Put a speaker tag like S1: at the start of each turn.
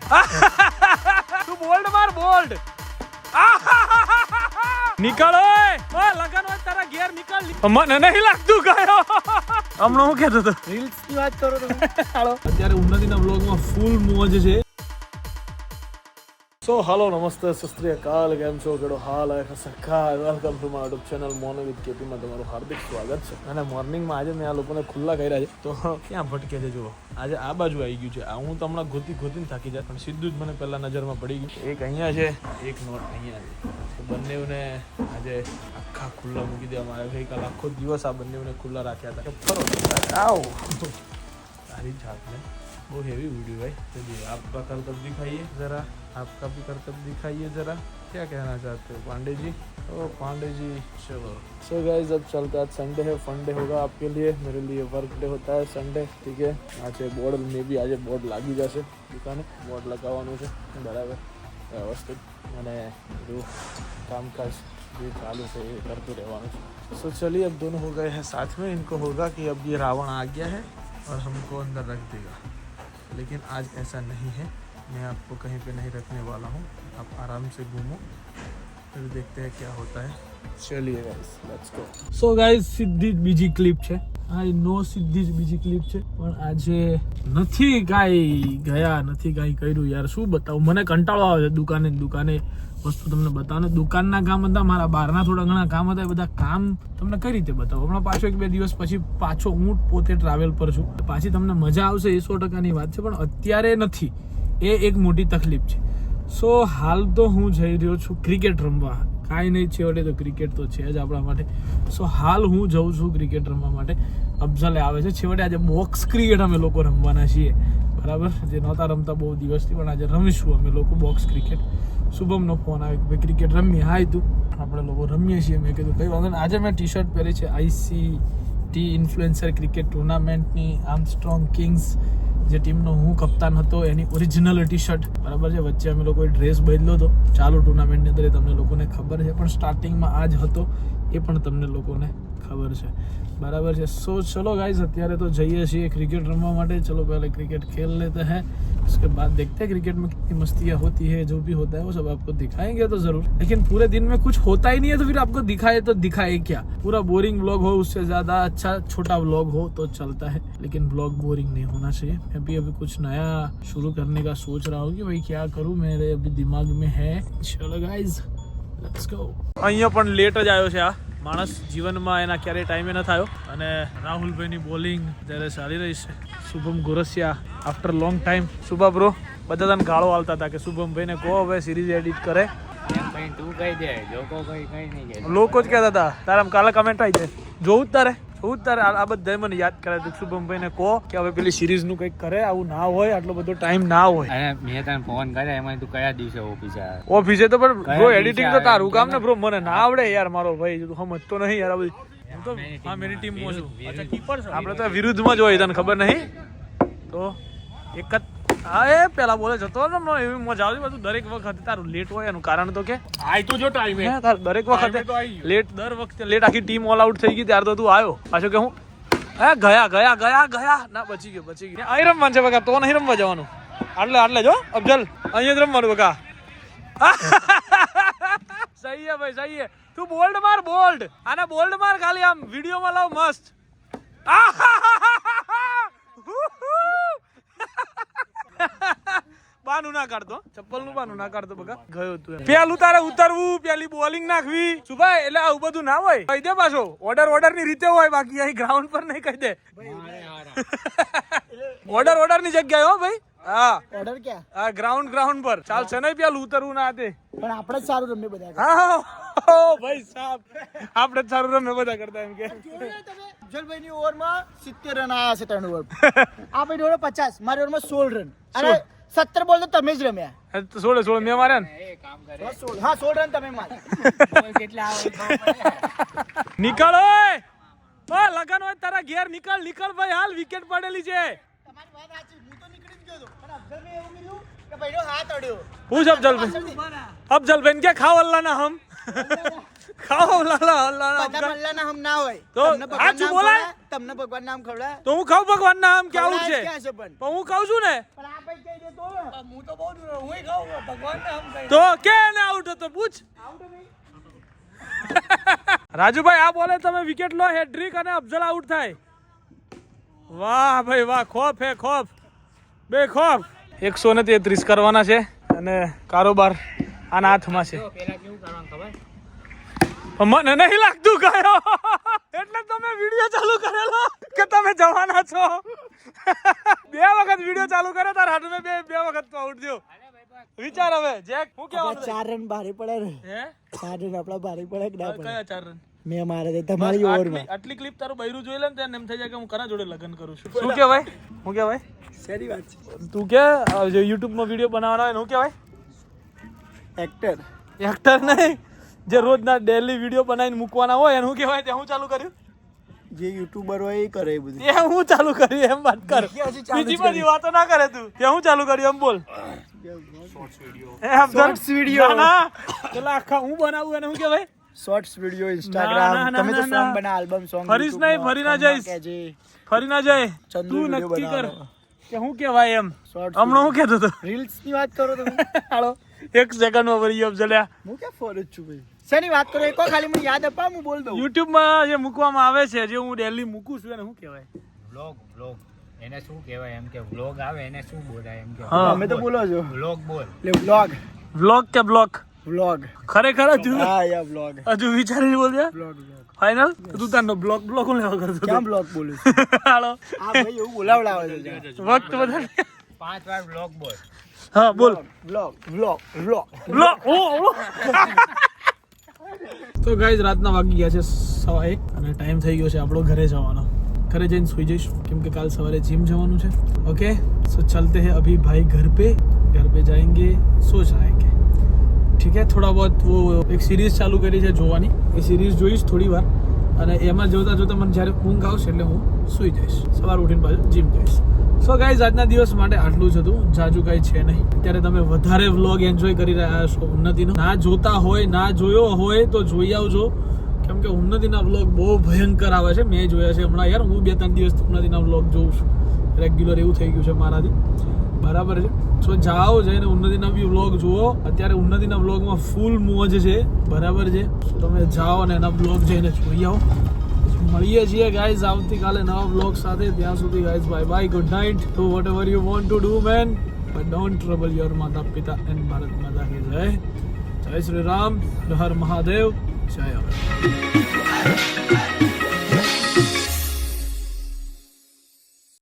S1: તું બોલ્ડ માર બોલ્ડ નીકળ ઓય લગન હોય તારા ઘેર નીકળ મને નહીં લાગતું ગયો હમણાં હું કહેતો હતો
S2: રીલ્સ ની વાત કરો તમે
S1: અત્યારે ઉન્નતિના વ્લોગમાં ફૂલ મોજ છે સો હાલો નમસ્તે સસ્ત્રીયકાલ કેમ છો કેડો હાલ હે સખા welcome to my YouTube channel Mono with KP માં તમારું હાર્દિક સ્વાગત છે અને મોર્નિંગમાં આજે મેં આ લોકોને ખુલ્લા કર્યા છે તો ક્યાં ભટકે છે જુઓ આજે આ બાજુ આવી ગયું છે આ હું તો હમણાં ગોતીને થાકી જાય પણ સીધું જ મને પહેલા નજરમાં પડી ગયું એક અહીંયા છે એક નોટ અહીંયા છે બંનેને આજે આખા ખુલ્લા મૂકી દેવામાં આવ્યા ગઈકાલ આખો દિવસ આ બંનેને ખુલ્લા રાખ્યા હતા ફરો આવો તારી જાતને वो हेवी वीडियो भाई चलिए आपका कर्तव्य दिखाइए ज़रा आपका भी कर्तव्य दिखाइए ज़रा क्या कहना चाहते हो पांडे जी ओ पांडे जी चलो सो गाइस अब चलता है संडे है फन डे होगा आपके लिए मेरे लिए वर्क डे होता है संडे ठीक है आज बोर्ड में भी आज बोर्ड लागी जैसे दुकाने बोर्ड लगावानुं છે બરાબર વ્યવસ્થિત અને બધું કામકાજ જે ચાલુ છે એ કરતું રહેવાનું છે सो चलिए अब दोनों हो गए हैं साथ में इनको होगा कि अब ये रावण आ गया है और हमको अंदर रख देगा लेकिन आज ऐसा नहीं है मैं आपको कहीं पे नहीं रखने वाला हूँ आप आराम से घूमो फिर देखते हैं क्या होता है चलिए guys let's go so guys સીધી જ બીજી ક્લિપ છે આઈ નો સીધી જ બીજી ક્લિપ છે પણ આજે નથી કાંઈ ગયા નથી કાંઈ કર્યું યાર શું બતાવું મને કંટાળો આવે છે દુકાને વસ્તુ તમને બતાવો દુકાનના કામ હતા મારા બહારના થોડા ઘણા કામ હતા એ બધા કામ તમને કઈ રીતે બતાવો હમણાં પાછો 1-2 દિવસ પછી પાછો હું પોતે ટ્રાવેલ પર છું પાછી તમને મજા આવશે એ 100%ની વાત છે પણ અત્યારે નથી એ એક મોટી તકલીફ છે સો હાલ તો હું જઈ રહ્યો છું ક્રિકેટ રમવા કાંઈ નહીં છેવટે તો ક્રિકેટ તો છે જ આપણા માટે સો હાલ હું જઉં છું ક્રિકેટ રમવા માટે અફઝલે આવે છે છેવટે આજે બોક્સ ક્રિકેટ અમે લોકો રમવાના છીએ બરાબર જે નહોતા રમતા બહુ દિવસથી પણ આજે રમીશું અમે લોકો બોક્સ ક્રિકેટ શુભમનો ફોન આવ્યો કે ભાઈ ક્રિકેટ રમીએ હાય તું આપણે લોકો રમીએ છીએ મેં કીધું કંઈ વાંધો નહીં આજે મેં ટી શર્ટ પહેરી છે ICT ઇન્ફ્લુએન્સર ક્રિકેટ ટુર્નામેન્ટની આર્મસ્ટ્રોંગ કિંગ્સ જે ટીમનો હું કપ્તાન હતો એની ઓરિજિનલ ટી શર્ટ બરાબર છે વચ્ચે અમે લોકોએ ડ્રેસ બદલ્યો હતો ચાલુ ટુર્નામેન્ટની અંદર એ તમને લોકોને ખબર છે પણ સ્ટાર્ટિંગમાં આ જ હતો એ પણ તમને લોકોને ખબર છે बराबर है सो चलो गाइस અત્યારે તો જઈએ છીએ ક્રિકેટ રમવા માટે चलो पहले क्रिकेट खेल लेते हैं उसके बाद देखते हैं क्रिकेट में कितनी मस्तियाँ होती है जो भी होता है वो सब आपको दिखाएंगे तो जरूर लेकिन पूरे दिन में कुछ होता ही नहीं है तो फिर आपको दिखाए तो दिखाए क्या पूरा बोरिंग व्लॉग हो उससे ज्यादा अच्छा छोटा व्लॉग हो तो चलता है लेकिन व्लॉग बोरिंग नहीं होना चाहिए मैं भी अभी कुछ नया शुरू करने का सोच रहा हूँ कि भाई क्या करूँ मेरे अभी दिमाग में है चलो गाइस लेट्स गो અહીંયા પણ લેટ જ આવ્યો છે આ માણસ જીવનમાં એના ક્યારેય ટાઈમે ન થયો અને રાહુલભાઈની બોલિંગ જ્યારે ચાલી રહી છે Shubham Gorasiya after long time Shubha bro બધા તને ગાળો આવતા હતા કે શુભમભાઈને કહો હવે સિરીઝ એડિટ કરે
S2: તું કહી દે લોકો કઈ નહીં કહે
S1: લોકો જ કહેતા હતા તારા કાલે કમેન્ટ આવી જાય જોવું જ તારે આ બધા મને યાદ કરાય તો શુભમભાઈને કહો કે હવે પેલી સિરીઝનું કંઈક કરે આવું ના હોય આટલો બધો ટાઈમ ના હોય
S2: મેં તને ફોન કર્યા એમાં તું કયા દિવસે
S1: ઓફિસે તો પણ બ્રો એડિટિંગ તો તારું કામ ને બ્રો મને ના આવડે યાર મારો ભાઈ તું સમજતો નહીં યાર બધી હું તો હા મેરી ટીમમાં છું અચ્છા કીપર છો આપણે તો વિરુદ્ધમાં જ હોય તને ખબર નહીં તો એક જ હા એ પેલા બોલે જતો ને એવી મજા આવતી બધું દરેક વખતે તારું લેટ હોય એનું કારણ તો કે આય તો જો ટાઈમે દરેક વખતે લેટ દર વખતે લેટ આખી ટીમ ઓલ આઉટ થઈ ગઈ ત્યારે તો તું આવ્યો પાછો કે હું હે ગયા ના બચી ગયો અહીં રમવાનું છે બકા તો નહીં રમવા જવાનું આટલે જો અફજલ અહીંયા જ રમવાનું બકા સહી હે ભાઈ સહી હે તું બોલ્ડ આને બોલ્ડ માર ખાલી આમ વિડીયોમાં લાવ મસ્ત બાનું ના કાઢતો ચપ્પલનું બાનું ના કાઢતો બકા ગયો તું પેલું તારે ઉતરવું પેલી બોલિંગ નાખવી શું ભાઈ એટલે આવું બધું ના હોય કહી દે પાછો ઓર્ડર ની રીતે હોય બાકી અહીં ગ્રાઉન્ડ પર નહીં કહી દે ઓર્ડર ની જગ્યાએ હો ભાઈ હા
S2: ઓર્ડર ક્યાં
S1: હા ગ્રાઉન્ડ પર ચાલશે નહીં પેલું ઉતરવું ના દે
S2: પણ આપણે જ સારું રમીએ બધા
S1: હા ભાઈ સાહેબ આપણે જ સારું રમે બધા કરતા એમ કે
S2: અફજલભાઈ ની ઓવરમાં 70 રન આયા છે 3 ઓવર આ ભાઈ ઓવર 50 મારી ઓવરમાં 16 રન અને 17 બોલ તો તમે જ રમ્યા
S1: 16 મેં માર્યા ને
S2: એ કામ કરે હા 16 રન તમે માર્યા કેટલા આવે
S1: નીકળ ઓય લગન હોય તારા ઘેર નીકળ ભાઈ હાલ વિકેટ પડેલી છે
S2: તમારી વાત સાચી હું તો નીકળી જ ગયો તો પણ અફજલભાઈ એવું કીધું કે ભાઈનો હાથ અડ્યો
S1: પૂછ અફજલભાઈ કે ખાવ અલ્લાહ ના હમ ખાઓ લાલા અલ્લાહ
S2: બધા અલ્લાહના હમ ના હોય.
S1: તો
S2: તમને ભગવાન
S1: સાચું
S2: નામ
S1: બોલાય?
S2: ખવડાવે? તમને ભગવાન નામ ખવડાવે?
S1: તો હું ખાઉં ભગવાન ના આમ કે આવું
S2: ખવડાવે
S1: છે
S2: ક્યાં છે પણ?
S1: પણ હું ખાઉં છું ને
S2: પણ આ ભાઈ કહી દે તો હું તો બહુ દૂર હું ખાઉં ભગવાન નામ કહી
S1: તો કે એને આઉટ હતો પૂછ રાજુભાઈ આ બોલે તમે વિકેટ લો હેડ્રિક અને અફઝલ આઉટ થાય વાહ ભાઈ વાહ ખોફ હે ખોફ બે ખોફ 133 કરવાના છે અને કારોબાર આના હાથમાં છે
S2: પેલા કેવું કરવાનું ખબર?
S1: મને નહીં લાગતું કયો એટલે તમે વિડિયો ચાલુ કરેલો કે તમે જવાના છો બે વખત વિડિયો ચાલુ કર્યો તાર હાથમાં બે વખત તો આઉટ થયો વિચાર હવે જેક હું કેવાનું
S2: 4 રન ભારે પડે ને.
S1: હે
S2: 4 રન આપડા ભારે પડે કે ના પડે?
S1: કયા 4 રન
S2: મેં મારે છે તમારી ઓવરમાં.
S1: આટલી ક્લિપ તારું બૈરું જોઈ લે ને ત્યારે એમ થઈ જાય કે હું કના જોડે લગન કરું છું શું કહેવાય હું કહેવાય
S2: સારી વાત છે.
S1: તું કે જે YouTube માં વિડિયો બનાવવાનો હોય શું કહેવાય
S2: એક્ટર.
S1: એક્ટર નહીં જે રોજના ડેલી વિડિયો બનાવીને મૂકવાના હોય એને શું કહેવાય તે હું ચાલુ કર્યું
S2: જે યુટ્યુબર હોય એ કરે એ બધું.
S1: એ હું ચાલુ કર્યું એમ વાત કર
S2: હજી ચાલુ
S1: બીજી
S2: જ
S1: બધી વાતો ના કરે તું તે હું ચાલુ કર્યું એમ બોલ
S2: Shorts video.
S1: ના પેલા આખા હું બનાવું એને શું કહેવાય
S2: શોર્ટ્સ વિડિયો
S1: ના,
S2: ઇન્સ્ટાગ્રામ.
S1: ના,
S2: તમે તો
S1: ના,
S2: સોંગ
S1: ના.
S2: બના આલ્બમ સોંગ.
S1: ફરીશ નહીં, ફરી ના જઈશ. ફરી ના જાય
S2: ચંદુ
S1: તું
S2: video
S1: નક્કી કર
S2: બનાવવાનો.
S1: કે હું કહેવાય એમ
S2: Shorts
S1: હમણાં હું કહેતો હતો
S2: રીલ્સ ની વાત કરો તમે.
S1: હાલો 1 સેકન્ડમાં ભરી ગયો જલ્યા
S2: હું ક્યાં ફોલો જ છું ભાઈ. શેની વાત કરો એક ખાલી મને યાદ અપાવ હું બોલ દઉં.
S1: YouTube માં જે મૂકવામાં આવે છે જે હું ડેલી મૂકું છું એને શું કહેવાય
S3: વ્લોગ એને શું કહેવાય એમ કે વ્લોગ આવે એને શું બોલાય એમ કે
S1: હા.
S2: તમે તો બોલો છો.
S3: વ્લોગ બોલ
S2: લે વ્લોગ.
S1: વ્લોગ કે બ્લોક
S2: વ્લોગ.
S1: ખરેખર હજુ
S2: હા યા વ્લોગ.
S1: હજુ વિચારીને બોલજે
S2: વ્લોગ વ્લોગ.
S1: ફાઇનલ તું તારનો બ્લોક હું લેવા કરતો હતો?
S2: ક્યાં વ્લોગ બોલું છું?
S1: હાલો
S2: આ ભાઈ એવું બોલાવડાવે છે યાર.
S1: વખત વધારે
S3: 5 વાર વ્લોગ બોલ
S1: હા બોલ
S2: વ્લોગ વ્લોગ વ્લોગ.
S1: બ્લોક તો ગાઈઝ રાતના વાગી ગયા છે 1:15 અને ટાઈમ થઈ ગયો છે આપણો ઘરે જવાનો ઘરે જઈને સુઈ જઈશ કેમ કે કાલ સવારે जिम જવાનું છે ओके सो चलते हैं अभी भाई घर पे जाएंगे सो जाएंगे ठीक है थोड़ा बहुत वो एक सीरीज चालू કરી છે જોવાની એ सीरीज જોઈશ થોડી વાર અને એમાં જોતા જોતા મને જ્યારે ઊંઘ આવશે એટલે હું સુઈ જઈશ સવાર ઉઠીને પાછું જીમ જઈશ સો ગાઈઝ આજના દિવસ માટે આટલું જ હતું જાજુ કાંઈ છે નહીં અત્યારે તમે વધારે વ્લોગ એન્જોય કરી રહ્યા છો ઉન્નતિનો ના જોતા હોય ના જોયો હોય તો જોઈ આવજો કેમ કે ઉન્નતિના વ્લોગ બહુ ભયંકર આવે છે મેં જોયા છે હમણાં યાર હું 2-3 દિવસ ઉન્નતિના વ્લોગ જોઉં છું રેગ્યુલર એવું થઈ ગયું છે મારાથી બરાબર છે સો જાઓ જઈને ઉન્નતિના બી વ્લોગ જુઓ અત્યારે ઉન્નતિના વ્લોગમાં ફૂલ મોજ છે બરાબર છે તમે જાઓ અને એના વ્લોગ જઈને જોઈ આવો મળીએ છીએ ગાઈઝ આવતીકાલે નવા વ્લોગ સાથે ત્યાં સુધી guys bye bye good night do vote ever you want to do man but don't trouble your માતા પિતા એન્ડ ભારત માતા કી જય જય શ્રી રામ હર હર મહાદેવ જય અંબે